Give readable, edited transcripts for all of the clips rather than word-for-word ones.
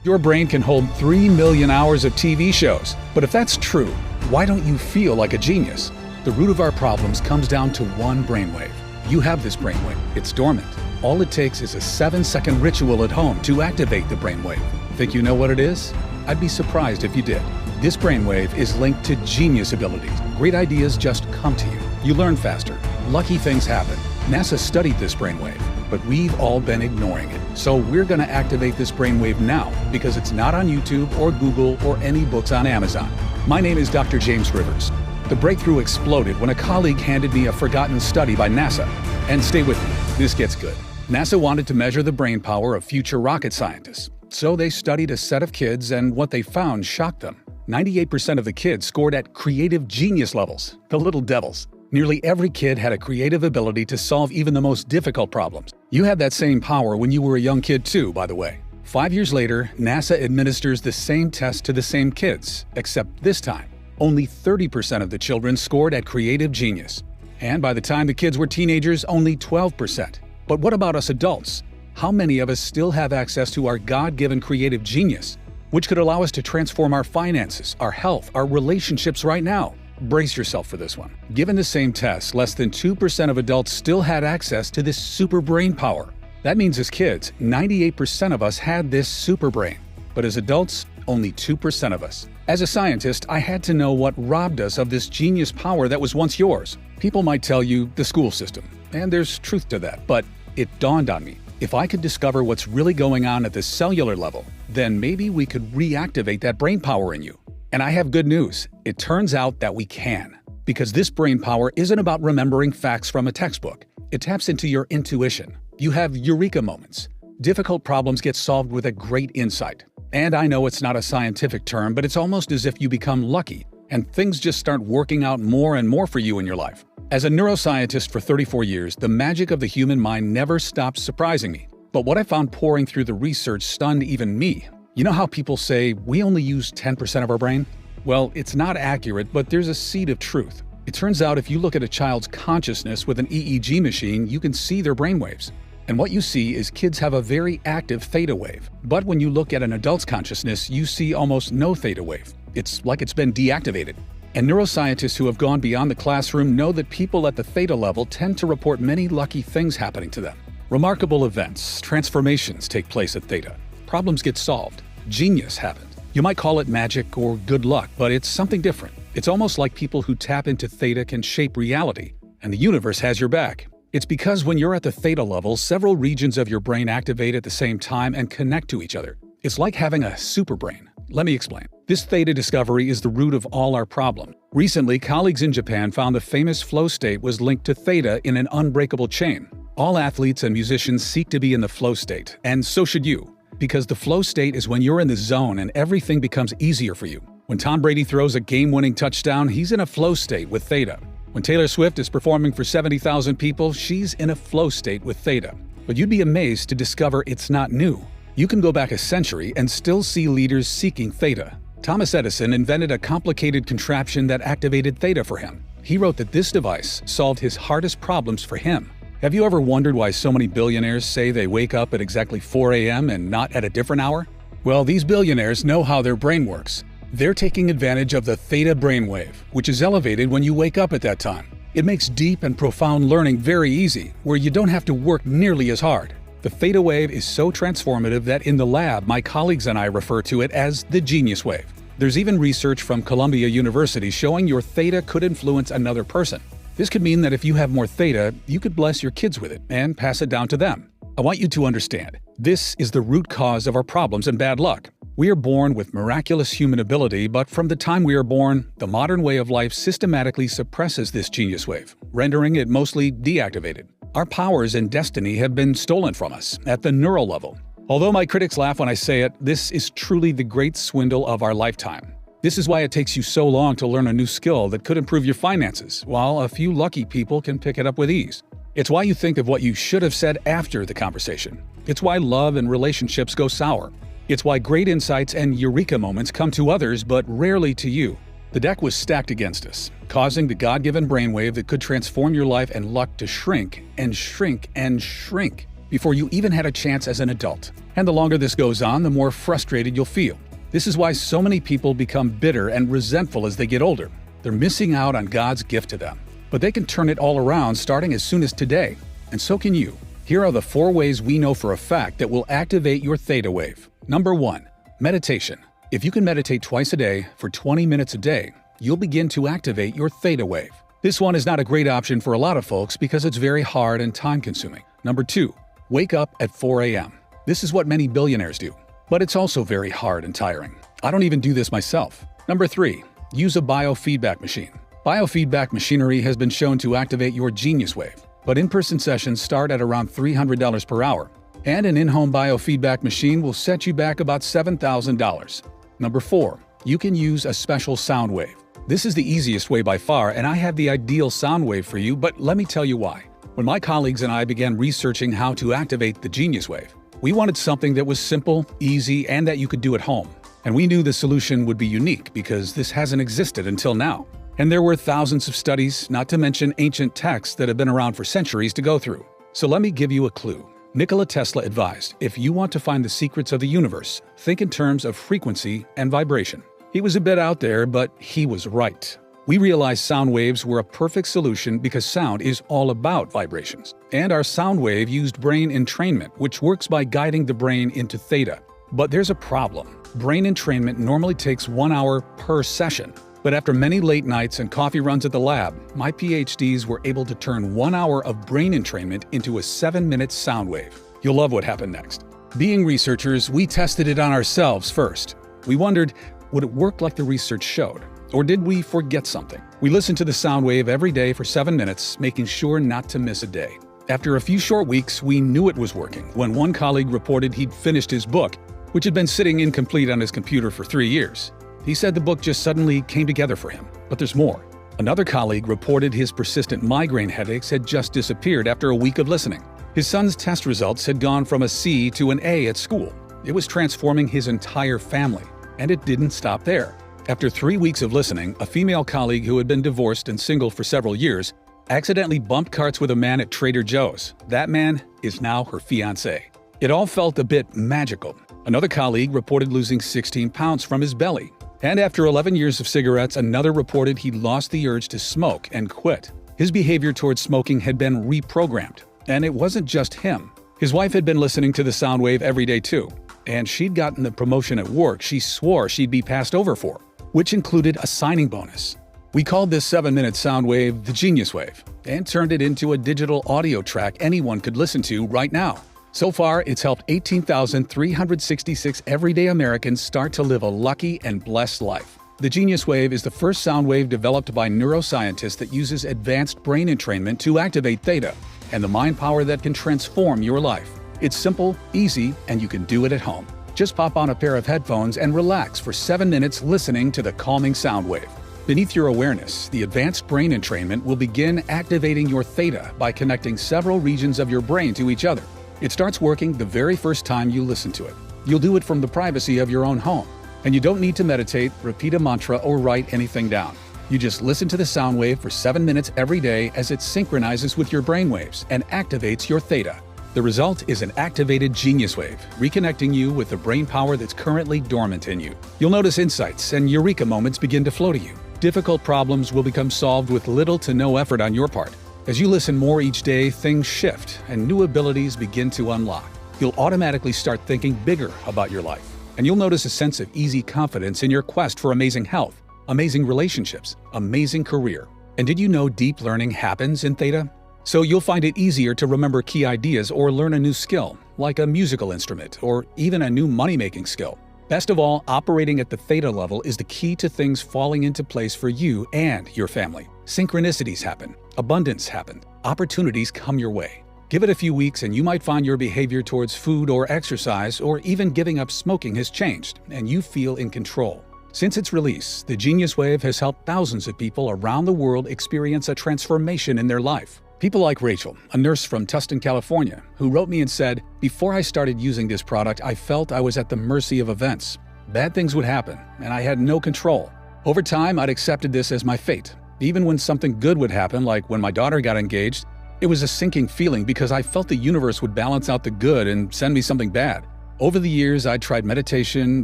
Your brain can hold 3 million hours of TV shows. But if that's true, why don't you feel like a genius? The root of our problems comes down to one brainwave. You have this brainwave. It's dormant. All it takes is a 7-second ritual at home to activate the brainwave. Think you know what it is? I'd be surprised if you did. This brainwave is linked to genius abilities. Great ideas just come to you. You learn faster. Lucky things happen. NASA studied this brainwave, but we've all been ignoring it. So we're going to activate this brainwave now because it's not on YouTube or Google or any books on Amazon. My name is Dr. James Rivers. The breakthrough exploded when a colleague handed me a forgotten study by NASA. And stay with me, this gets good. NASA wanted to measure the brain power of future rocket scientists. So they studied a set of kids, and what they found shocked them. 98% of the kids scored at creative genius levels, the little devils. Nearly every kid had a creative ability to solve even the most difficult problems. You had that same power when you were a young kid too, by the way. 5 years later, NASA administers the same test to the same kids, except this time, only 30% of the children scored at creative genius. And by the time the kids were teenagers, only 12%. But what about us adults? How many of us still have access to our God-given creative genius, which could allow us to transform our finances, our health, our relationships right now? Brace yourself for this one. Given the same test, less than 2% of adults still had access to this super brain power. That means as kids, 98% of us had this super brain. But as adults, only 2% of us. As a scientist, I had to know what robbed us of this genius power that was once yours. People might tell you the school system, and there's truth to that, but it dawned on me. If I could discover what's really going on at the cellular level, then maybe we could reactivate that brain power in you. And I have good news. It turns out that we can. Because this brain power isn't about remembering facts from a textbook. It taps into your intuition. You have eureka moments. Difficult problems get solved with a great insight. And I know it's not a scientific term, but it's almost as if you become lucky, and things just start working out more and more for you in your life. As a neuroscientist for 34 years, the magic of the human mind never stops surprising me. But what I found pouring through the research stunned even me. You know how people say we only use 10% of our brain? Well, it's not accurate, but there's a seed of truth. It turns out if you look at a child's consciousness with an EEG machine, you can see their brainwaves. And what you see is kids have a very active theta wave. But when you look at an adult's consciousness, you see almost no theta wave. It's like it's been deactivated. And neuroscientists who have gone beyond the classroom know that people at the theta level tend to report many lucky things happening to them. Remarkable events, transformations take place at theta. Problems get solved. Genius happened. You might call it magic or good luck, but it's something different. It's almost like people who tap into theta can shape reality, and the universe has your back. It's because when you're at the theta level, several regions of your brain activate at the same time and connect to each other. It's like having a super brain. Let me explain. This theta discovery is the root of all our problems. Recently, colleagues in Japan found the famous flow state was linked to theta in an unbreakable chain. All athletes and musicians seek to be in the flow state, and so should you. Because the flow state is when you're in the zone and everything becomes easier for you. When Tom Brady throws a game-winning touchdown, he's in a flow state with theta. When Taylor Swift is performing for 70,000 people, she's in a flow state with theta. But you'd be amazed to discover it's not new. You can go back a century and still see leaders seeking theta. Thomas Edison invented a complicated contraption that activated theta for him. He wrote that this device solved his hardest problems for him. Have you ever wondered why so many billionaires say they wake up at exactly 4 a.m. and not at a different hour? Well, these billionaires know how their brain works. They're taking advantage of the theta brainwave, which is elevated when you wake up at that time. It makes deep and profound learning very easy, where you don't have to work nearly as hard. The theta wave is so transformative that in the lab, my colleagues and I refer to it as the genius wave. There's even research from Columbia University showing your theta could influence another person. This could mean that if you have more theta, you could bless your kids with it and pass it down to them. I want you to understand, this is the root cause of our problems and bad luck. We are born with miraculous human ability, but from the time we are born, the modern way of life systematically suppresses this genius wave, rendering it mostly deactivated. Our powers and destiny have been stolen from us at the neural level. Although my critics laugh when I say it, this is truly the great swindle of our lifetime. This is why it takes you so long to learn a new skill that could improve your finances, while a few lucky people can pick it up with ease. It's why you think of what you should have said after the conversation. It's why love and relationships go sour. It's why great insights and eureka moments come to others, but rarely to you. The deck was stacked against us, causing the God-given brainwave that could transform your life and luck to shrink and shrink and shrink. before you even had a chance as an adult. And the longer this goes on, the more frustrated you'll feel. This is why so many people become bitter and resentful as they get older. They're missing out on God's gift to them. But they can turn it all around starting as soon as today. And so can you. Here are the 4 ways we know for a fact that will activate your theta wave. Number 1. Meditation. If you can meditate twice a day for 20 minutes a day, you'll begin to activate your theta wave. This one is not a great option for a lot of folks because it's very hard and time-consuming. Number 2. Wake up at 4 a.m. This is what many billionaires do. But it's also very hard and tiring. I don't even do this myself. Number 3. Use a biofeedback machine. Biofeedback machinery has been shown to activate your genius wave, but in-person sessions start at around $300 per hour, and an in-home biofeedback machine will set you back about $7,000. Number 4. You can use a special sound wave. This is the easiest way by far, and I have the ideal sound wave for you, but let me tell you why. When my colleagues and I began researching how to activate the genius wave, we wanted something that was simple, easy, and that you could do at home. And we knew the solution would be unique because this hasn't existed until now. And there were thousands of studies, not to mention ancient texts that have been around for centuries to go through. So let me give you a clue. Nikola Tesla advised, if you want to find the secrets of the universe, think in terms of frequency and vibration. He was a bit out there, but he was right. We realized sound waves were a perfect solution because sound is all about vibrations. And our sound wave used brain entrainment, which works by guiding the brain into theta. But there's a problem. Brain entrainment normally takes 1 hour per session. But after many late nights and coffee runs at the lab, my PhDs were able to turn 1 hour of brain entrainment into a 7-minute sound wave. You'll love what happened next. Being researchers, we tested it on ourselves first. We wondered, would it work like the research showed? Or did we forget something? We listened to the sound wave every day for 7 minutes, making sure not to miss a day. After a few short weeks, we knew it was working when one colleague reported he'd finished his book, which had been sitting incomplete on his computer for 3 years. He said the book just suddenly came together for him. But there's more. Another colleague reported his persistent migraine headaches had just disappeared after a week of listening. His son's test results had gone from a C to an A at school. It was transforming his entire family. And it didn't stop there. After 3 weeks of listening, a female colleague who had been divorced and single for several years accidentally bumped carts with a man at Trader Joe's. That man is now her fiancé. It all felt a bit magical. Another colleague reported losing 16 pounds from his belly. And after 11 years of cigarettes, another reported he'd lost the urge to smoke and quit. His behavior towards smoking had been reprogrammed. And it wasn't just him. His wife had been listening to the sound wave every day too. And she'd gotten the promotion at work she swore she'd be passed over for, which included a signing bonus. We called this 7-minute sound wave the Genius Wave and turned it into a digital audio track anyone could listen to right now. So far, it's helped 18,366 everyday Americans start to live a lucky and blessed life. The Genius Wave is the first sound wave developed by neuroscientists that uses advanced brain entrainment to activate theta and the mind power that can transform your life. It's simple, easy, and you can do it at home. Just pop on a pair of headphones and relax for 7 minutes listening to the calming sound wave. Beneath your awareness, the advanced brain entrainment will begin activating your theta by connecting several regions of your brain to each other. It starts working the very first time you listen to it. You'll do it from the privacy of your own home. And you don't need to meditate, repeat a mantra, or write anything down. You just listen to the sound wave for 7 minutes every day as it synchronizes with your brain waves and activates your theta. The result is an activated genius wave, reconnecting you with the brain power that's currently dormant in you. You'll notice insights and eureka moments begin to flow to you. Difficult problems will become solved with little to no effort on your part. As you listen more each day, things shift and new abilities begin to unlock. You'll automatically start thinking bigger about your life. And you'll notice a sense of easy confidence in your quest for amazing health, amazing relationships, amazing career. And did you know deep learning happens in theta? So you'll find it easier to remember key ideas or learn a new skill, like a musical instrument or even a new money-making skill. Best of all, operating at the theta level is the key to things falling into place for you and your family. Synchronicities happen, abundance happens, opportunities come your way. Give it a few weeks and you might find your behavior towards food or exercise or even giving up smoking has changed and you feel in control. Since its release, the Genius Wave has helped thousands of people around the world experience a transformation in their life. People like Rachel, a nurse from Tustin, California, who wrote me and said, "Before I started using this product, I felt I was at the mercy of events. Bad things would happen, and I had no control. Over time, I'd accepted this as my fate. Even when something good would happen, like when my daughter got engaged, It was a sinking feeling because I felt the universe would balance out the good and send me something bad. Over the years, I tried meditation,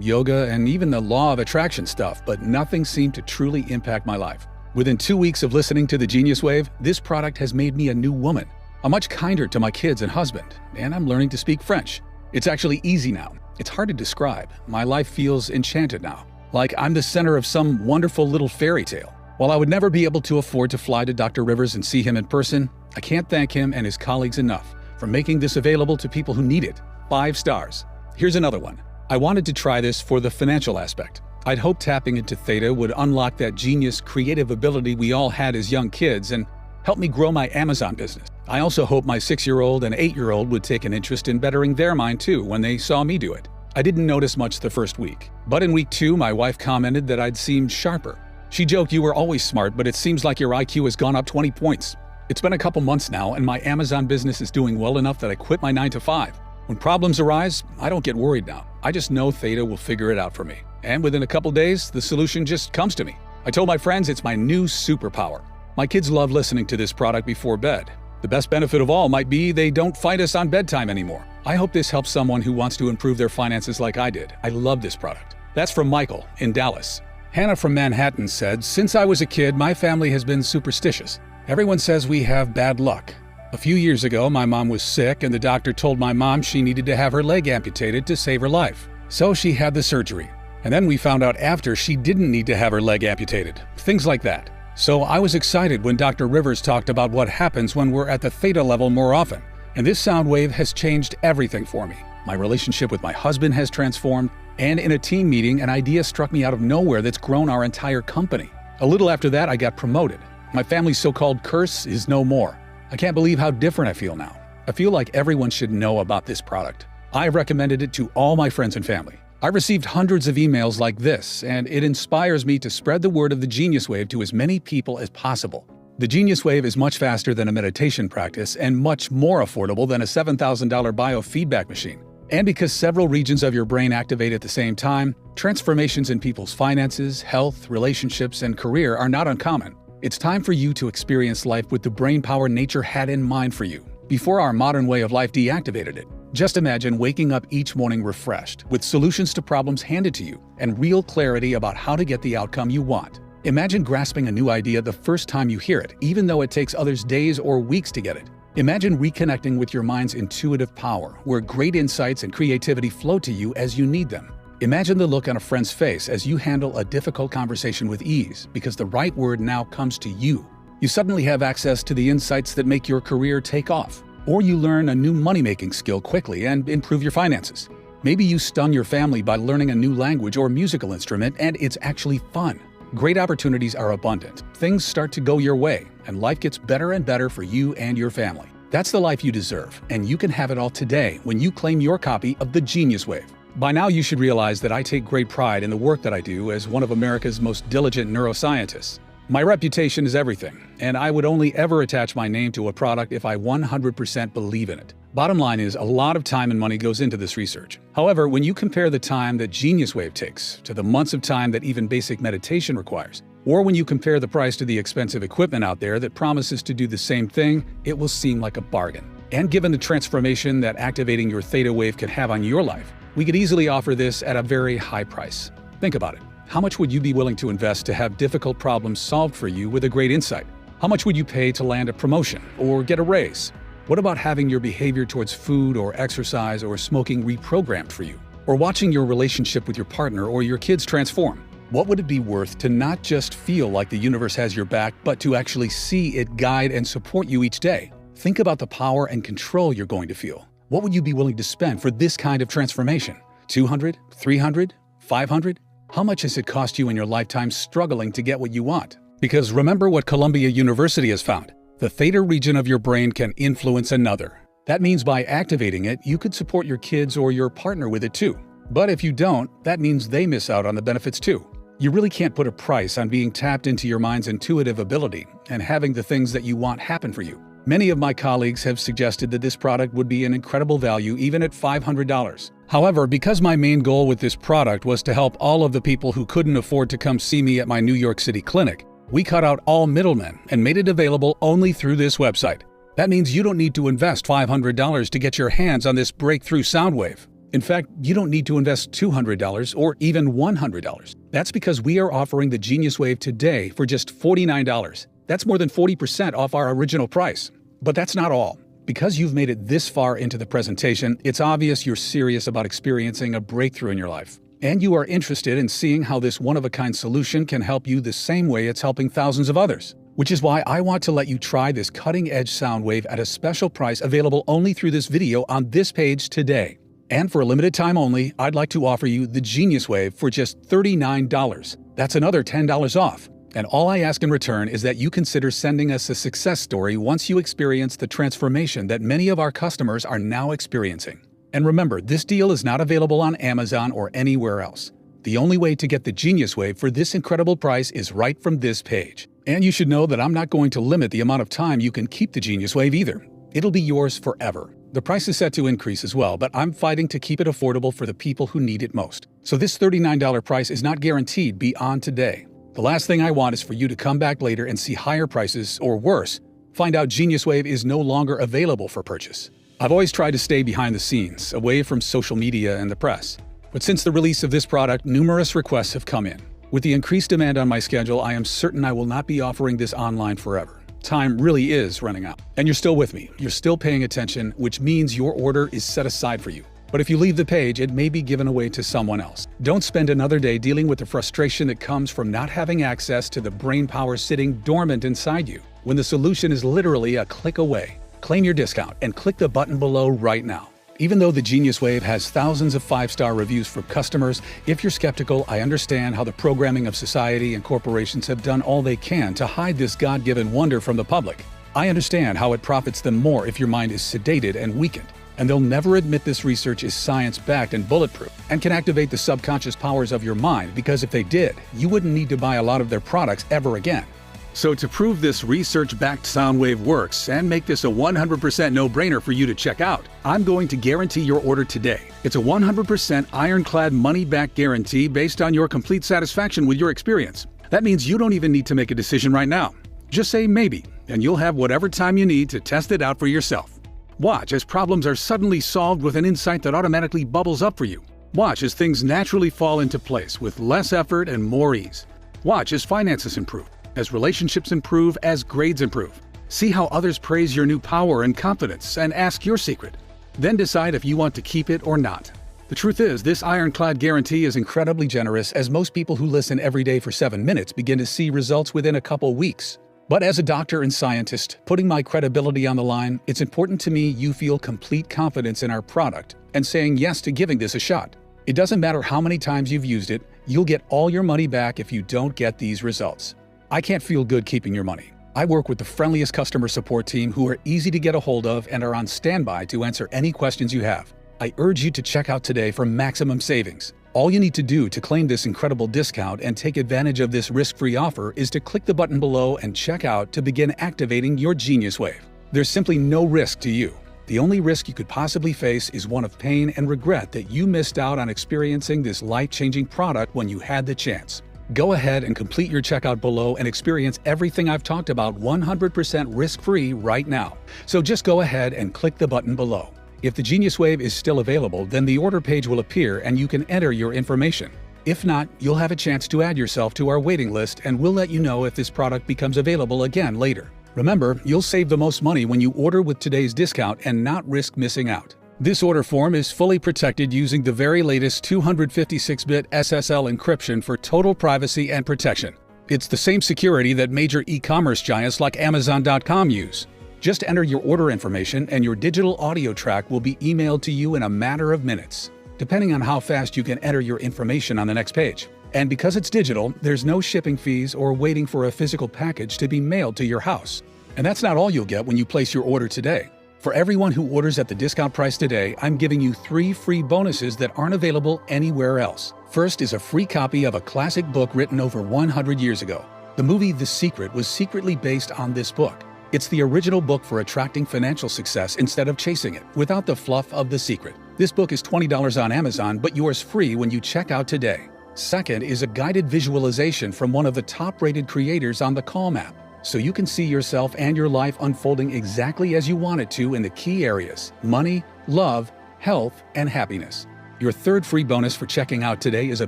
yoga, and even the law of attraction stuff, but nothing seemed to truly impact my life. Within 2 weeks of listening to the Genius Wave, this product has made me a new woman. I'm much kinder to my kids and husband, and I'm learning to speak French. It's actually easy now. It's hard to describe. My life feels enchanted now, like I'm the center of some wonderful little fairy tale. While I would never be able to afford to fly to Dr. Rivers and see him in person, I can't thank him and his colleagues enough for making this available to people who need it. 5 stars. Here's another one. I wanted to try this for the financial aspect. I'd hoped tapping into Theta would unlock that genius creative ability we all had as young kids and help me grow my Amazon business. I also hope my 6-year-old and 8-year-old would take an interest in bettering their mind too when they saw me do it. I didn't notice much the first week, but in week 2, my wife commented that I'd seemed sharper. She joked, "You were always smart, but it seems like your IQ has gone up 20 points." It's been a couple months now, and my Amazon business is doing well enough that I quit my 9 to 5. When problems arise, I don't get worried now. I just know Theta will figure it out for me. And within a couple days, the solution just comes to me. I told my friends it's my new superpower. My kids love listening to this product before bed. The best benefit of all might be they don't fight us on bedtime anymore. I hope this helps someone who wants to improve their finances like I did. I love this product. That's from Michael in Dallas. Hannah from Manhattan said, "Since I was a kid, my family has been superstitious. Everyone says we have bad luck. A few years ago, my mom was sick and the doctor told my mom she needed to have her leg amputated to save her life. So she had the surgery. And then we found out after she didn't need to have her leg amputated. Things like that. So I was excited when Dr. Rivers talked about what happens when we're at the Theta level more often. And this sound wave has changed everything for me. My relationship with my husband has transformed, and in a team meeting, an idea struck me out of nowhere that's grown our entire company. A little after that, I got promoted. My family's so-called curse is no more. I can't believe how different I feel now. I feel like everyone should know about this product. I've recommended it to all my friends and family. I've received hundreds of emails like this, and it inspires me to spread the word of the Genius Wave to as many people as possible. The Genius Wave is much faster than a meditation practice and much more affordable than a $7,000 biofeedback machine. And because several regions of your brain activate at the same time, transformations in people's finances, health, relationships, and career are not uncommon. It's time for you to experience life with the brain power nature had in mind for you, before our modern way of life deactivated it. Just imagine waking up each morning refreshed, with solutions to problems handed to you, and real clarity about how to get the outcome you want. Imagine grasping a new idea the first time you hear it, even though it takes others days or weeks to get it. Imagine reconnecting with your mind's intuitive power, where great insights and creativity flow to you as you need them. Imagine the look on a friend's face as you handle a difficult conversation with ease, because the right word now comes to you. You suddenly have access to the insights that make your career take off. Or you learn a new money-making skill quickly and improve your finances. Maybe you stun your family by learning a new language or musical instrument, and it's actually fun. Great opportunities are abundant. Things start to go your way, and life gets better and better for you and your family. That's the life you deserve, and you can have it all today when you claim your copy of the Genius Wave. By now, you should realize that I take great pride in the work that I do as one of America's most diligent neuroscientists. My reputation is everything, and I would only ever attach my name to a product if I 100% believe in it. Bottom line is, a lot of time and money goes into this research. However, when you compare the time that Genius Wave takes to the months of time that even basic meditation requires, or when you compare the price to the expensive equipment out there that promises to do the same thing, it will seem like a bargain. And given the transformation that activating your Theta Wave can have on your life, we could easily offer this at a very high price. Think about it. How much would you be willing to invest to have difficult problems solved for you with a great insight? How much would you pay to land a promotion or get a raise? What about having your behavior towards food or exercise or smoking reprogrammed for you? Or watching your relationship with your partner or your kids transform? What would it be worth to not just feel like the universe has your back, but to actually see it guide and support you each day? Think about the power and control you're going to feel. What would you be willing to spend for this kind of transformation? $200, $300, $500? How much has it cost you in your lifetime struggling to get what you want? Because remember what Columbia University has found. The theta region of your brain can influence another. That means by activating it, you could support your kids or your partner with it too. But if you don't, that means they miss out on the benefits too. You really can't put a price on being tapped into your mind's intuitive ability and having the things that you want happen for you. Many of my colleagues have suggested that this product would be an incredible value even at $500. However, because my main goal with this product was to help all of the people who couldn't afford to come see me at my New York City clinic, we cut out all middlemen and made it available only through this website. That means you don't need to invest $500 to get your hands on this breakthrough sound wave. In fact, you don't need to invest $200 or even $100. That's because we are offering the Genius Wave today for just $49. That's more than 40% off our original price. But that's not all. Because you've made it this far into the presentation, it's obvious you're serious about experiencing a breakthrough in your life. And you are interested in seeing how this one-of-a-kind solution can help you the same way it's helping thousands of others. Which is why I want to let you try this cutting-edge sound wave at a special price available only through this video on this page today. And for a limited time only, I'd like to offer you the Genius Wave for just $39. That's another $10 off. And all I ask in return is that you consider sending us a success story once you experience the transformation that many of our customers are now experiencing. And remember, this deal is not available on Amazon or anywhere else. The only way to get the Genius Wave for this incredible price is right from this page. And you should know that I'm not going to limit the amount of time you can keep the Genius Wave either. It'll be yours forever. The price is set to increase as well, but I'm fighting to keep it affordable for the people who need it most. So this $39 price is not guaranteed beyond today. The last thing I want is for you to come back later and see higher prices, or worse, find out Genius Wave is no longer available for purchase. I've always tried to stay behind the scenes, away from social media and the press. But since the release of this product, numerous requests have come in. With the increased demand on my schedule, I am certain I will not be offering this online forever. Time really is running out. And you're still with me. You're still paying attention, which means your order is set aside for you. But if you leave the page, it may be given away to someone else. Don't spend another day dealing with the frustration that comes from not having access to the brain power sitting dormant inside you, when the solution is literally a click away. Claim your discount and click the button below right now. Even though the Genius Wave has thousands of 5-star reviews from customers, if you're skeptical, I understand how the programming of society and corporations have done all they can to hide this God-given wonder from the public. I understand how it profits them more if your mind is sedated and weakened. And they'll never admit this research is science-backed and bulletproof and can activate the subconscious powers of your mind, because if they did, you wouldn't need to buy a lot of their products ever again. So to prove this research-backed sound wave works and make this a 100% no-brainer for you to check out, I'm going to guarantee your order today. It's a 100% ironclad money-back guarantee based on your complete satisfaction with your experience. That means you don't even need to make a decision right now. Just say maybe, and you'll have whatever time you need to test it out for yourself. Watch as problems are suddenly solved with an insight that automatically bubbles up for you. Watch as things naturally fall into place with less effort and more ease. Watch as finances improve, as relationships improve, as grades improve. See how others praise your new power and confidence and ask your secret. Then decide if you want to keep it or not. The truth is, this ironclad guarantee is incredibly generous, as most people who listen every day for 7 minutes begin to see results within a couple weeks. But as a doctor and scientist, putting my credibility on the line, it's important to me you feel complete confidence in our product and saying yes to giving this a shot. It doesn't matter how many times you've used it, you'll get all your money back if you don't get these results. I can't feel good keeping your money. I work with the friendliest customer support team who are easy to get a hold of and are on standby to answer any questions you have. I urge you to check out today for maximum savings. All you need to do to claim this incredible discount and take advantage of this risk-free offer is to click the button below and check out to begin activating your Genius Wave. There's simply no risk to you. The only risk you could possibly face is one of pain and regret that you missed out on experiencing this life-changing product when you had the chance. Go ahead and complete your checkout below and experience everything I've talked about 100% risk-free right now. So just go ahead and click the button below. If the Genius Wave is still available, then the order page will appear and you can enter your information. If not, you'll have a chance to add yourself to our waiting list, and we'll let you know if this product becomes available again later. Remember, you'll save the most money when you order with today's discount and not risk missing out. This order form is fully protected using the very latest 256-bit SSL encryption for total privacy and protection. It's the same security that major e-commerce giants like Amazon.com use. Just enter your order information and your digital audio track will be emailed to you in a matter of minutes, depending on how fast you can enter your information on the next page. And because it's digital, there's no shipping fees or waiting for a physical package to be mailed to your house. And that's not all you'll get when you place your order today. For everyone who orders at the discount price today, I'm giving you 3 free bonuses that aren't available anywhere else. First is a free copy of a classic book written over 100 years ago. The movie The Secret was secretly based on this book. It's the original book for attracting financial success instead of chasing it, without the fluff of The Secret. This book is $20 on Amazon, but yours free when you check out today. Second is a guided visualization from one of the top-rated creators on the Calm app. so you can see yourself and your life unfolding exactly as you want it to in the key areas: money, love, health, and happiness. Your third free bonus for checking out today is a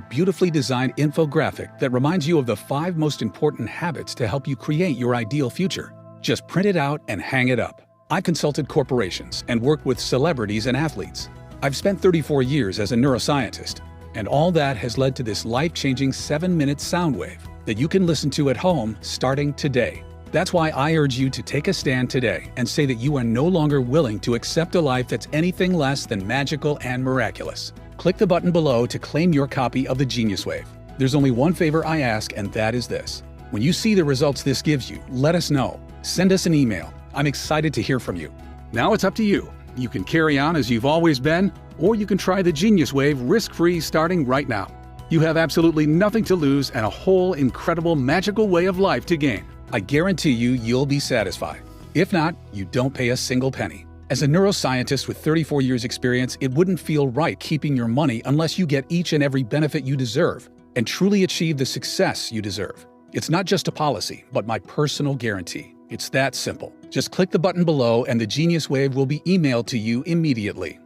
beautifully designed infographic that reminds you of the 5 most important habits to help you create your ideal future. Just print it out and hang it up. I've consulted corporations and worked with celebrities and athletes. I've spent 34 years as a neuroscientist, and all that has led to this life-changing 7-minute sound wave that you can listen to at home starting today. That's why I urge you to take a stand today and say that you are no longer willing to accept a life that's anything less than magical and miraculous. Click the button below to claim your copy of the Genius Wave. There's only one favor I ask, and that is this. When you see the results this gives you, let us know. Send us an email. I'm excited to hear from you. Now it's up to you. You can carry on as you've always been, or you can try the Genius Wave risk-free starting right now. You have absolutely nothing to lose and a whole incredible magical way of life to gain. I guarantee you'll be satisfied. If not, you don't pay a single penny. As a neuroscientist with 34 years experience, it wouldn't feel right keeping your money unless you get each and every benefit you deserve and truly achieve the success you deserve. It's not just a policy, but my personal guarantee. It's that simple. Just click the button below and the Genius Wave will be emailed to you immediately.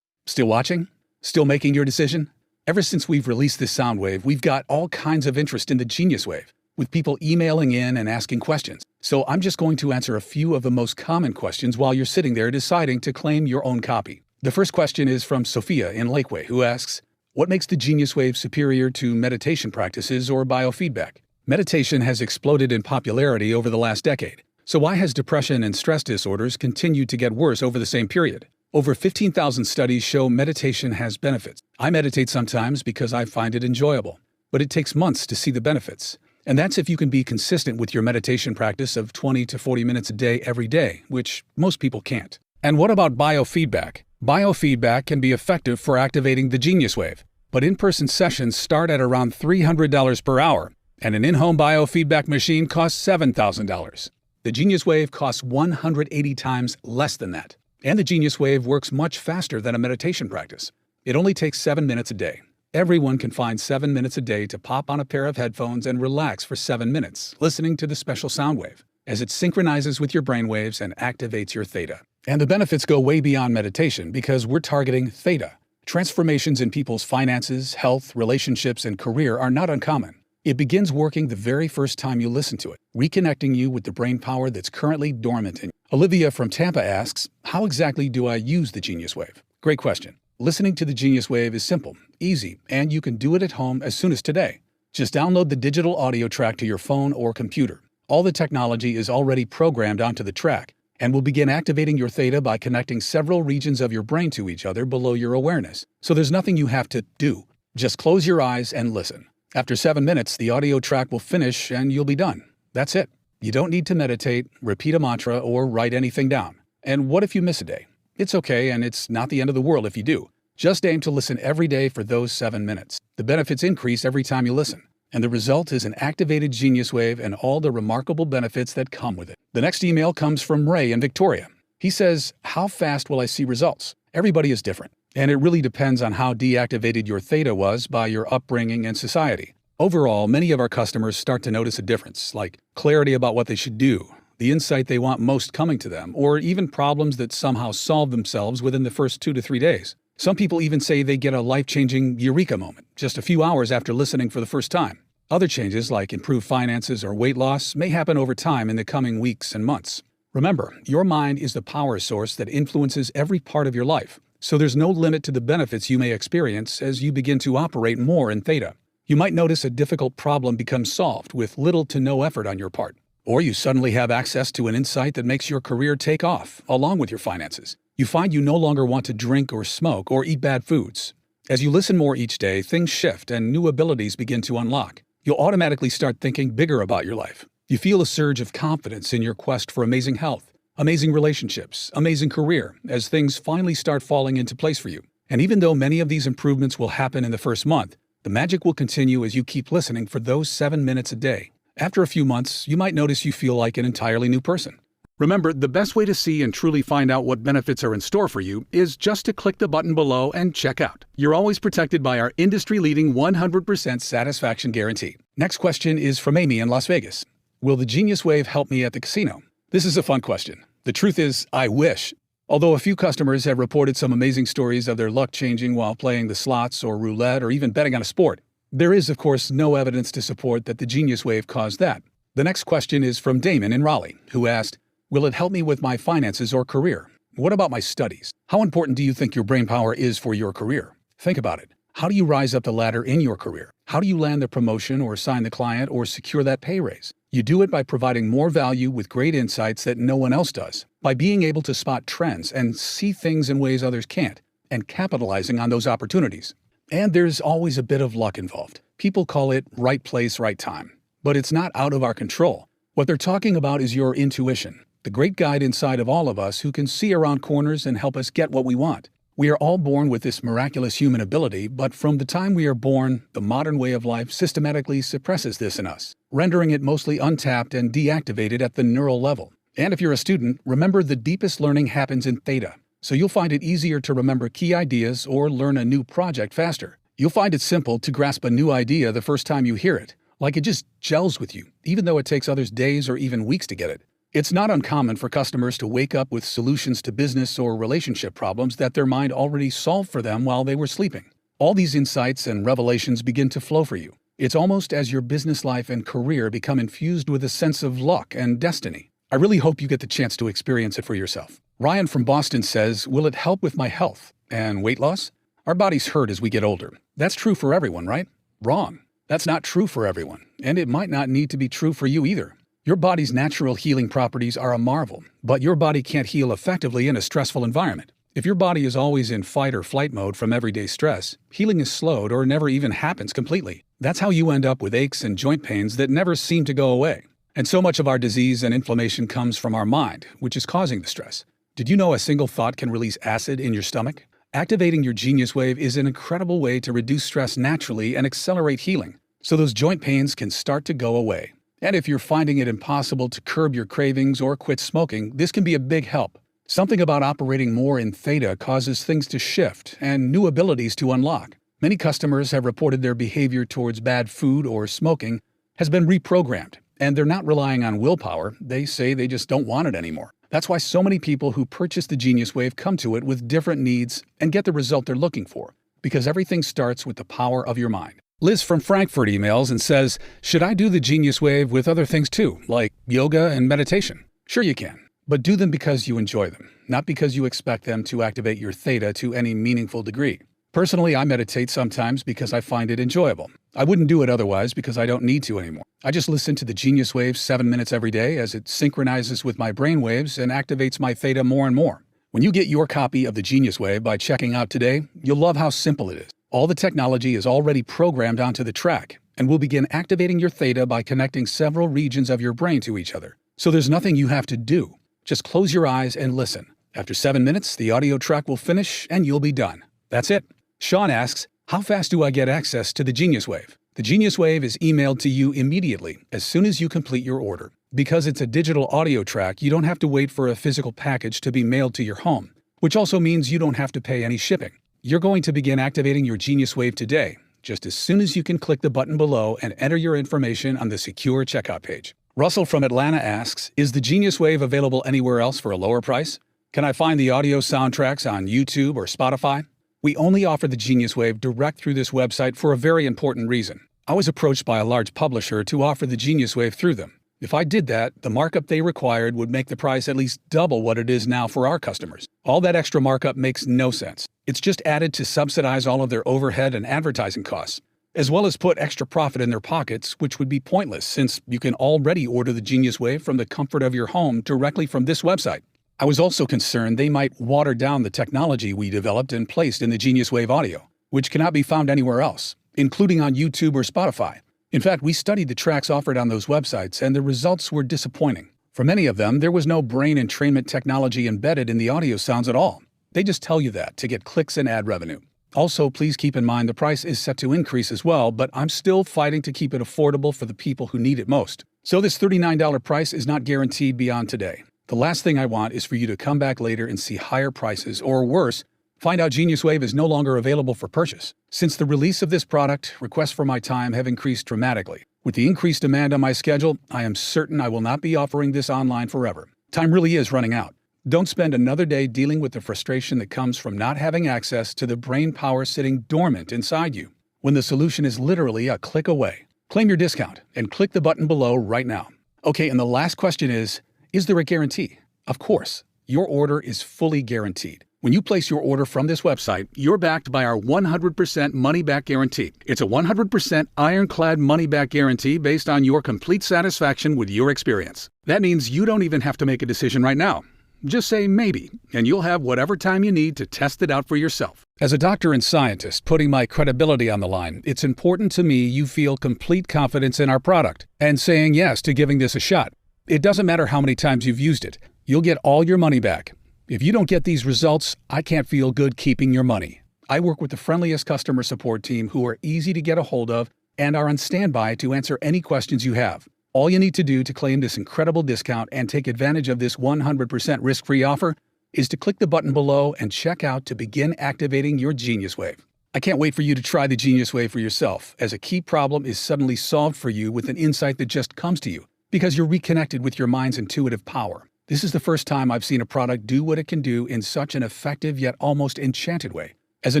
Still watching? Still making your decision? Ever since we've released this sound wave, we've got all kinds of interest in the Genius Wave, with people emailing in and asking questions. So I'm just going to answer a few of the most common questions while you're sitting there deciding to claim your own copy. The first question is from Sophia in Lakeway, who asks, what makes the Genius Wave superior to meditation practices or biofeedback? Meditation has exploded in popularity over the last decade. So why has depression and stress disorders continued to get worse over the same period? Over 15,000 studies show meditation has benefits. I meditate sometimes because I find it enjoyable, but it takes months to see the benefits. And that's if you can be consistent with your meditation practice of 20 to 40 minutes a day every day, which most people can't. And what about biofeedback? Biofeedback can be effective for activating the Genius Wave, but in-person sessions start at around $300 per hour, and an in-home biofeedback machine costs $7,000. The Genius Wave costs 180 times less than that. And the Genius Wave works much faster than a meditation practice. It only takes 7 minutes a day. Everyone can find 7 minutes a day to pop on a pair of headphones and relax for 7 minutes, listening to the special sound wave, as it synchronizes with your brainwaves and activates your theta. And the benefits go way beyond meditation because we're targeting theta. Transformations in people's finances, health, relationships, and career are not uncommon. It begins working the very first time you listen to it, reconnecting you with the brain power that's currently dormant in you. Olivia from Tampa asks, how exactly do I use the Genius Wave? Great question. Listening to the Genius Wave is simple, easy, and you can do it at home as soon as today. Just download the digital audio track to your phone or computer. All the technology is already programmed onto the track and will begin activating your theta by connecting several regions of your brain to each other below your awareness. So there's nothing you have to do. Just close your eyes and listen. After 7 minutes, the audio track will finish and you'll be done. That's it. You don't need to meditate, repeat a mantra, or write anything down. And what if you miss a day? It's okay, and it's not the end of the world if you do. Just aim to listen every day for those 7 minutes. The benefits increase every time you listen, and the result is an activated Genius Wave and all the remarkable benefits that come with it. The next email comes from Ray in Victoria. He says, how fast will I see results? Everybody is different, and it really depends on how deactivated your theta was by your upbringing and society. Overall, many of our customers start to notice a difference, like clarity about what they should do, the insight they want most coming to them, or even problems that somehow solve themselves within the first 2 to 3 days. Some people even say they get a life-changing eureka moment just a few hours after listening for the first time. Other changes, like improved finances or weight loss, may happen over time in the coming weeks and months. Remember, your mind is the power source that influences every part of your life, so there's no limit to the benefits you may experience as you begin to operate more in theta. You might notice a difficult problem becomes solved with little to no effort on your part. Or you suddenly have access to an insight that makes your career take off, along with your finances. You find you no longer want to drink or smoke or eat bad foods. As you listen more each day, things shift and new abilities begin to unlock. You'll automatically start thinking bigger about your life. You feel a surge of confidence in your quest for amazing health, amazing relationships, amazing career, as things finally start falling into place for you. And even though many of these improvements will happen in the first month, the magic will continue as you keep listening for those 7 minutes a day. After a few months, you might notice you feel like an entirely new person. Remember, the best way to see and truly find out what benefits are in store for you is just to click the button below and check out. You're always protected by our industry-leading 100% satisfaction guarantee. Next question is from Amy in Las Vegas. Will the Genius Wave help me at the casino? This is a fun question. The truth is, I wish. Although a few customers have reported some amazing stories of their luck changing while playing the slots or roulette or even betting on a sport, there is, of course, no evidence to support that the Genius Wave caused that. The next question is from Damon in Raleigh, who asked, will it help me with my finances or career? What about my studies? How important do you think your brain power is for your career? Think about it. How do you rise up the ladder in your career? How do you land the promotion or sign the client or secure that pay raise? You do it by providing more value with great insights that no one else does, by being able to spot trends and see things in ways others can't, and capitalizing on those opportunities. And there's always a bit of luck involved. People call it right place, right time. But it's not out of our control. What they're talking about is your intuition, the great guide inside of all of us who can see around corners and help us get what we want. We are all born with this miraculous human ability, but from the time we are born, the modern way of life systematically suppresses this in us, rendering it mostly untapped and deactivated at the neural level. And if you're a student, remember the deepest learning happens in theta, so you'll find it easier to remember key ideas or learn a new project faster. You'll find it simple to grasp a new idea the first time you hear it, like it just gels with you, even though it takes others days or even weeks to get it. It's not uncommon for customers to wake up with solutions to business or relationship problems that their mind already solved for them while they were sleeping. All these insights and revelations begin to flow for you. It's almost as your business life and career become infused with a sense of luck and destiny. I really hope you get the chance to experience it for yourself. Ryan from Boston says, will it help with my health and weight loss? Our bodies hurt as we get older. That's true for everyone, right? Wrong. That's not true for everyone, and it might not need to be true for you either. Your body's natural healing properties are a marvel, but your body can't heal effectively in a stressful environment. If your body is always in fight or flight mode from everyday stress, healing is slowed or never even happens completely. That's how you end up with aches and joint pains that never seem to go away. And so much of our disease and inflammation comes from our mind, which is causing the stress. Did you know a single thought can release acid in your stomach? Activating your Genius Wave is an incredible way to reduce stress naturally and accelerate healing, so those joint pains can start to go away. And if you're finding it impossible to curb your cravings or quit smoking, this can be a big help. Something about operating more in theta causes things to shift and new abilities to unlock. Many customers have reported their behavior towards bad food or smoking has been reprogrammed, and they're not relying on willpower. They say they just don't want it anymore. That's why so many people who purchase the Genius Wave come to it with different needs and get the result they're looking for, because everything starts with the power of your mind. Liz from Frankfurt emails and says, should I do the Genius Wave with other things too, like yoga and meditation? Sure you can, but do them because you enjoy them, not because you expect them to activate your theta to any meaningful degree. Personally, I meditate sometimes because I find it enjoyable. I wouldn't do it otherwise because I don't need to anymore. I just listen to the Genius Wave 7 minutes every day as it synchronizes with my brain waves and activates my theta more and more. When you get your copy of the Genius Wave by checking out today, you'll love how simple it is. All the technology is already programmed onto the track and will begin activating your theta by connecting several regions of your brain to each other. So there's nothing you have to do. Just close your eyes and listen. After 7 minutes, the audio track will finish and you'll be done. That's it. Sean asks, how fast do I get access to the Genius Wave? The Genius Wave is emailed to you immediately as soon as you complete your order. Because it's a digital audio track, you don't have to wait for a physical package to be mailed to your home, which also means you don't have to pay any shipping. You're going to begin activating your Genius Wave today, just as soon as you can click the button below and enter your information on the secure checkout page. Russell from Atlanta asks, is the Genius Wave available anywhere else for a lower price? Can I find the audio soundtracks on YouTube or Spotify? We only offer the Genius Wave direct through this website for a very important reason. I was approached by a large publisher to offer the Genius Wave through them. If I did that, the markup they required would make the price at least double what it is now for our customers. All that extra markup makes no sense. It's just added to subsidize all of their overhead and advertising costs, as well as put extra profit in their pockets, which would be pointless since you can already order the Genius Wave from the comfort of your home directly from this website. I was also concerned they might water down the technology we developed and placed in the Genius Wave audio, which cannot be found anywhere else, including on YouTube or Spotify. In fact, we studied the tracks offered on those websites, and the results were disappointing. For many of them, there was no brain entrainment technology embedded in the audio sounds at all. They just tell you that to get clicks and ad revenue. Also, please keep in mind the price is set to increase as well, but I'm still fighting to keep it affordable for the people who need it most. So this $39 price is not guaranteed beyond today. The last thing I want is for you to come back later and see higher prices, or worse, find out Genius Wave is no longer available for purchase. Since the release of this product, requests for my time have increased dramatically. With the increased demand on my schedule, I am certain I will not be offering this online forever. Time really is running out. Don't spend another day dealing with the frustration that comes from not having access to the brain power sitting dormant inside you, when the solution is literally a click away. Claim your discount and click the button below right now. Okay, and the last question is there a guarantee? Of course, your order is fully guaranteed. When you place your order from this website, you're backed by our 100% money-back guarantee. It's a 100% ironclad money-back guarantee based on your complete satisfaction with your experience. That means you don't even have to make a decision right now. Just say maybe, and you'll have whatever time you need to test it out for yourself. As a doctor and scientist putting my credibility on the line, it's important to me you feel complete confidence in our product and saying yes to giving this a shot. It doesn't matter how many times you've used it. You'll get all your money back. If you don't get these results, I can't feel good keeping your money. I work with the friendliest customer support team who are easy to get a hold of and are on standby to answer any questions you have. All you need to do to claim this incredible discount and take advantage of this 100% risk-free offer is to click the button below and check out to begin activating your Genius Wave. I can't wait for you to try the Genius Wave for yourself, as a key problem is suddenly solved for you with an insight that just comes to you because you're reconnected with your mind's intuitive power. This is the first time I've seen a product do what it can do in such an effective yet almost enchanted way. As a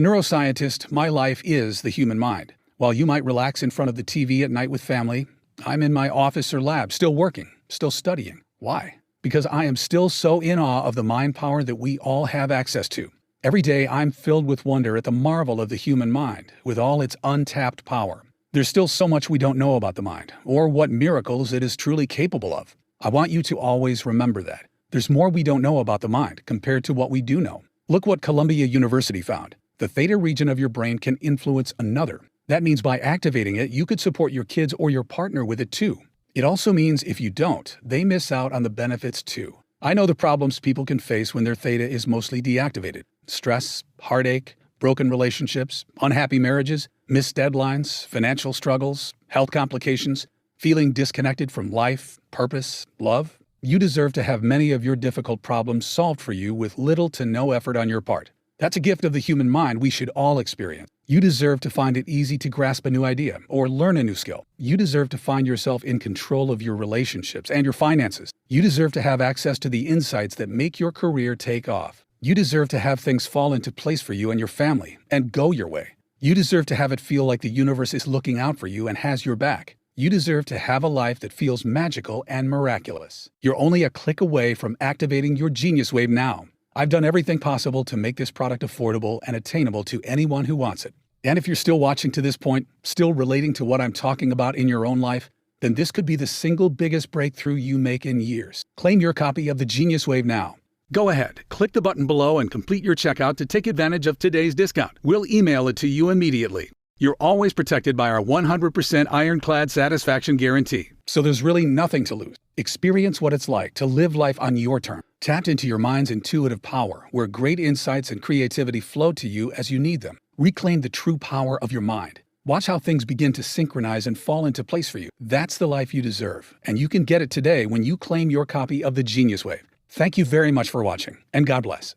neuroscientist, my life is the human mind. While you might relax in front of the TV at night with family, I'm in my office or lab, still working, still studying. Why? Because I am still so in awe of the mind power that we all have access to. Every day, I'm filled with wonder at the marvel of the human mind, with all its untapped power. There's still so much we don't know about the mind, or what miracles it is truly capable of. I want you to always remember that. There's more we don't know about the mind compared to what we do know. Look what Columbia University found. The theta region of your brain can influence another. That means by activating it, you could support your kids or your partner with it too. It also means if you don't, they miss out on the benefits too. I know the problems people can face when their theta is mostly deactivated. Stress, heartache, broken relationships, unhappy marriages, missed deadlines, financial struggles, health complications, feeling disconnected from life, purpose, love. You deserve to have many of your difficult problems solved for you with little to no effort on your part. That's a gift of the human mind we should all experience. You deserve to find it easy to grasp a new idea or learn a new skill. You deserve to find yourself in control of your relationships and your finances. You deserve to have access to the insights that make your career take off. You deserve to have things fall into place for you and your family and go your way. You deserve to have it feel like the universe is looking out for you and has your back. You deserve to have a life that feels magical and miraculous. You're only a click away from activating your Genius Wave now. I've done everything possible to make this product affordable and attainable to anyone who wants it. And if you're still watching to this point, still relating to what I'm talking about in your own life, then this could be the single biggest breakthrough you make in years. Claim your copy of the Genius Wave now. Go ahead, click the button below and complete your checkout to take advantage of today's discount. We'll email it to you immediately. You're always protected by our 100% ironclad satisfaction guarantee, so there's really nothing to lose. Experience what it's like to live life on your terms. Tap into your mind's intuitive power, where great insights and creativity flow to you as you need them. Reclaim the true power of your mind. Watch how things begin to synchronize and fall into place for you. That's the life you deserve, and you can get it today when you claim your copy of the Genius Wave. Thank you very much for watching, and God bless.